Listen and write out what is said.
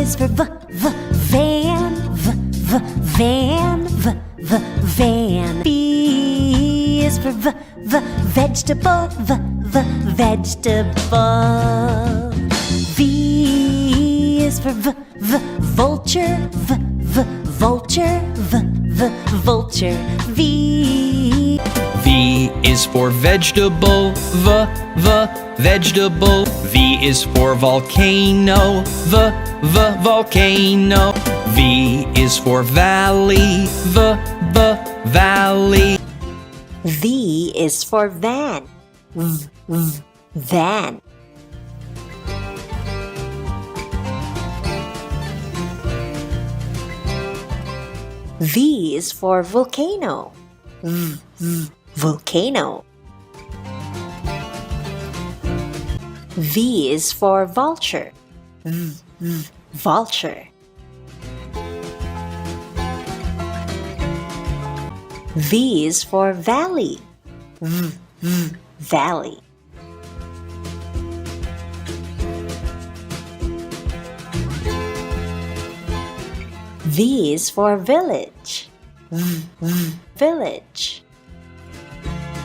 is for van, van, van. V is for vegetable, vegetable. V is for vulture, vulture, vulture. V. V is for vegetable, vegetable. V is for volcano, volcano. V is for valley, valley. V is for van, van. V is for volcano, volcano. V is for vulture, vulture. V is for valley, valley. V is for village, village.